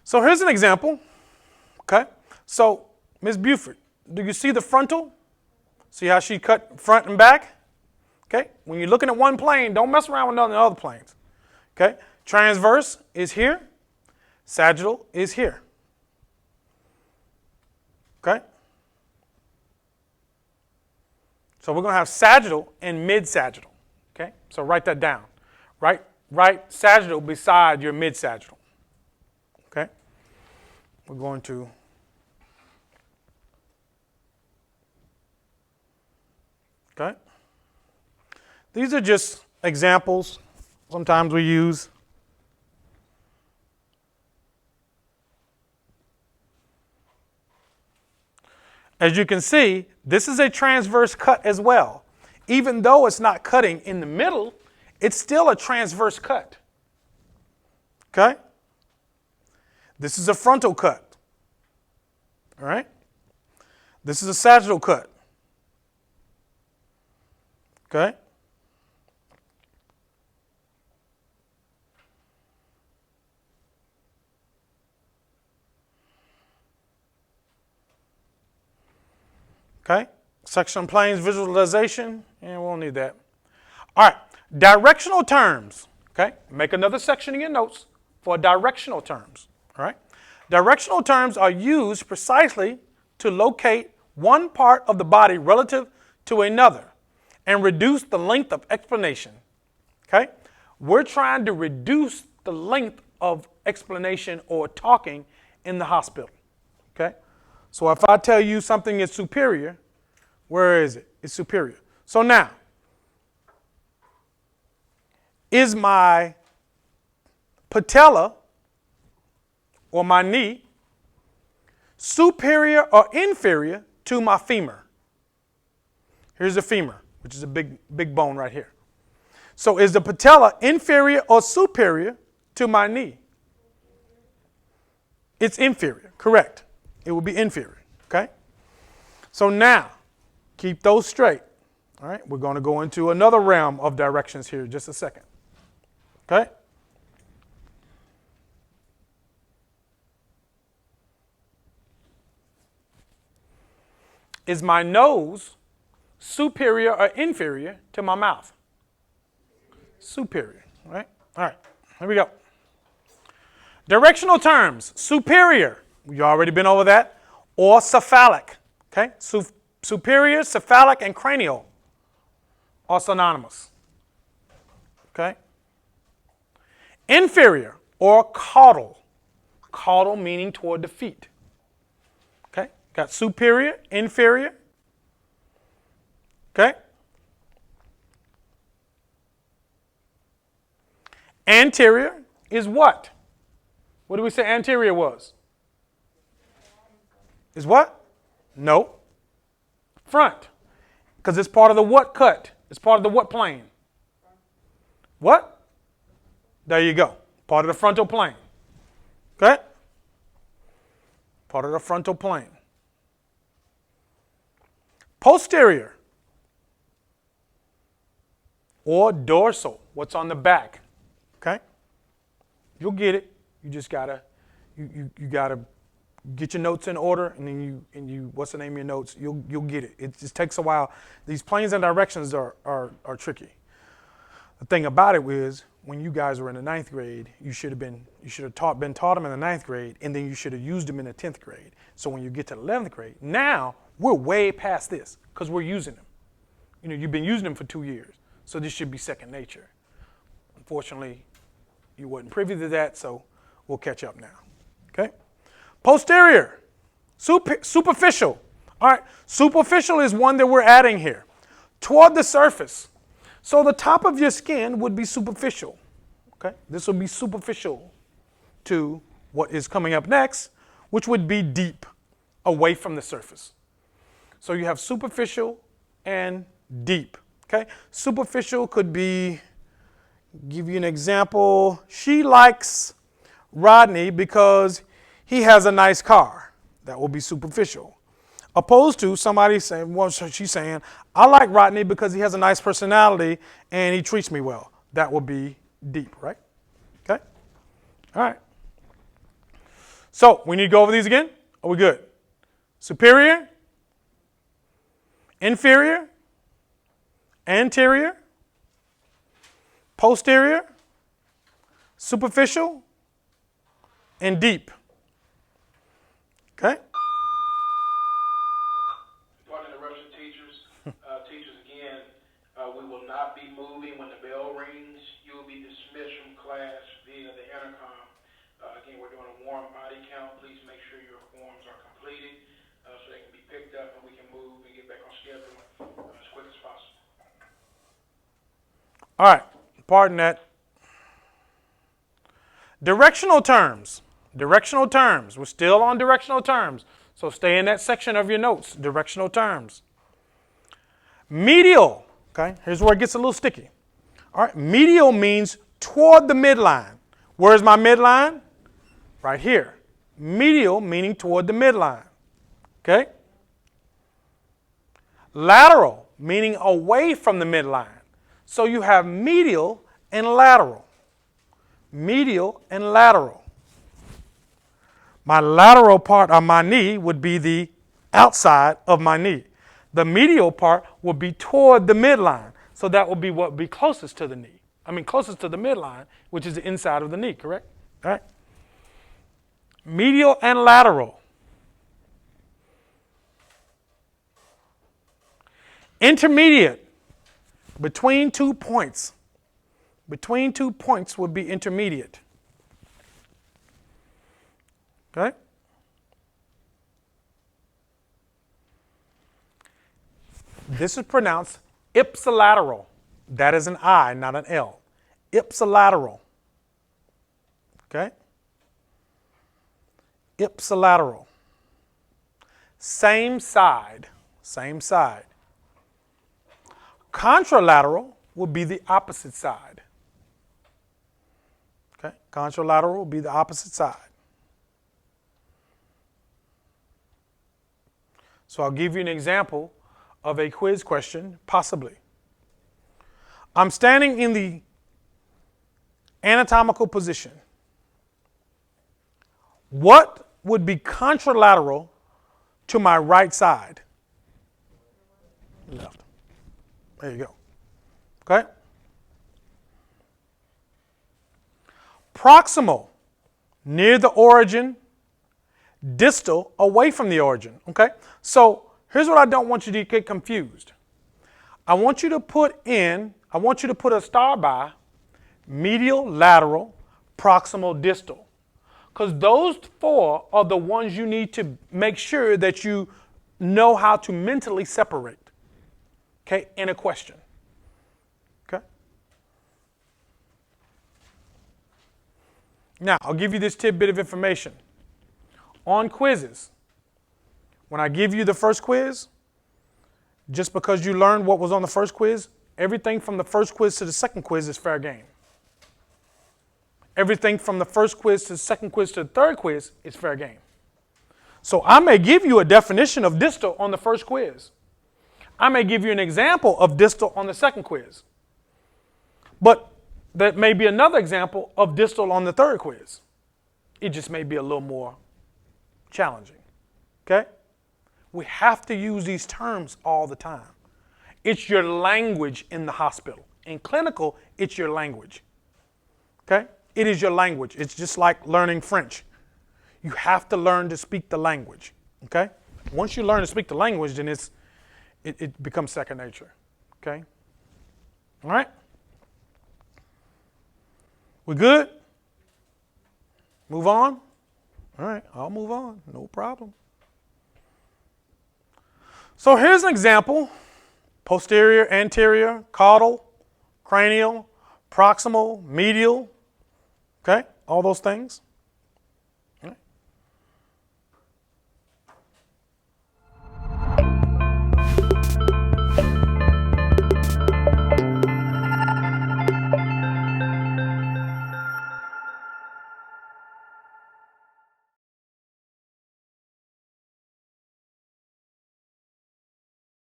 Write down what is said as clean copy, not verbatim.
So here's an example, okay? So Ms. Buford, do you see the frontal? See how she cut front and back? Okay, when you're looking at one plane, don't mess around with none of the other planes. Okay, transverse is here, sagittal is here. Okay? So we're going to have sagittal and mid-sagittal. Okay? So write that down. Write sagittal beside your mid-sagittal. Okay? We're going to okay? These are just examples sometimes we use. As you can see, this is a transverse cut as well. Even though it's not cutting in the middle, it's still a transverse cut. Okay? This is a frontal cut. All right? This is a sagittal cut. Okay? Okay, section planes visualization, and we won't need that. All right, directional terms. Okay, make another section in your notes for directional terms. All right, directional terms are used precisely to locate one part of the body relative to another and reduce the length of explanation. Okay, we're trying to reduce the length of explanation or talking in the hospital. Okay. So if I tell you something is superior, where is it? It's superior. So now, is my patella or my knee superior or inferior to my femur? Here's the femur, which is a big bone right here. So is the patella inferior or superior to my knee? It's inferior, correct. It will be inferior, okay? So now, keep those straight. All right, we're going to go into another realm of directions here in just a second. Okay? Is my nose superior or inferior to my mouth? Superior, all right? All right, here we go. Directional terms, superior. We've already been over that. Or cephalic, okay? Superior, cephalic, and cranial are synonymous, okay? Inferior or caudal. Caudal meaning toward the feet, okay? Got superior, inferior, okay? Anterior is what? What do we say anterior was? Is what? No. Front. Because it's part of the what cut? It's part of the what plane? What? There you go. Part of the frontal plane. Okay? Part of the frontal plane. Posterior. Or dorsal. What's on the back? Okay? You'll get it. You just gotta, you gotta get your notes in order, and then you what's the name of your notes? You'll get it. It just takes a while. These planes and directions are tricky. The thing about it is, when you guys were in the 9th grade, you should have been taught them in the 9th grade, and then you should have used them in the 10th grade. So when you get to the 11th grade, now we're way past this because we're using them. You know, you've been using them for 2 years, so this should be second nature. Unfortunately, you wasn't privy to that, so we'll catch up now. Okay? Posterior, superficial. All right, superficial is one that we're adding here. Toward the surface. So the top of your skin would be superficial. Okay? This would be superficial to what is coming up next, which would be deep, away from the surface. So you have superficial and deep. Okay? Superficial could be, give you an example. She likes Rodney because he has a nice car. That will be superficial. Opposed to somebody saying, well, she's saying, I like Rodney because he has a nice personality and he treats me well. That will be deep, right? Okay? All right. So we need to go over these again. Are we good? Superior, inferior, anterior, posterior, superficial, and deep. Okay? Pardon the interruption, teachers. Teachers, again, we will not be moving when the bell rings. You will be dismissed from class via the intercom. Again, we're doing a warm body count. Please make sure your forms are completed so they can be picked up and we can move and get back on schedule as quick as possible. All right. Pardon that. Directional terms. Directional terms. We're still on directional terms. So stay in that section of your notes. Directional terms. Medial. Okay. Here's where it gets a little sticky. All right. Medial means toward the midline. Where's my midline? Right here. Medial meaning toward the midline. Okay. Lateral meaning away from the midline. So you have medial and lateral. Medial and lateral. My lateral part of my knee would be the outside of my knee. The medial part would be toward the midline. So that would be what would be closest to the knee. I mean, closest to the midline, which is the inside of the knee, correct? All right. Medial and lateral. Intermediate. Between 2 points. Between 2 points would be intermediate. Okay? This is pronounced ipsilateral. That is an I, not an L. Ipsilateral. Okay? Ipsilateral. Same side. Same side. Contralateral would be the opposite side. Okay? Contralateral would be the opposite side. So I'll give you an example of a quiz question, possibly. I'm standing in the anatomical position. What would be contralateral to my right side? Left. There you go. Okay? Proximal, near the origin. Distal, away from the origin. Okay? So here's what I don't want you to get confused. I want you to put a star by medial, lateral, proximal, distal. Because those four are the ones you need to make sure that you know how to mentally separate. Okay? In a question. Okay? Now, I'll give you this tidbit of information. On quizzes, when I give you the first quiz, just because you learned what was on the first quiz, everything from the first quiz to the second quiz is fair game. Everything from the first quiz to the second quiz to the third quiz is fair game. So I may give you a definition of distal on the first quiz. I may give you an example of distal on the second quiz. But that may be another example of distal on the third quiz. It just may be a little more challenging. Okay? We have to use these terms all the time. It's your language in the hospital. In clinical, it's your language. Okay? It is your language. It's just like learning French. You have to learn to speak the language. Okay? Once you learn to speak the language, then it becomes second nature. Okay? All right? We good? Move on? All right, I'll move on. No problem. So here's an example. Posterior, anterior, caudal, cranial, proximal, medial. Okay, all those things.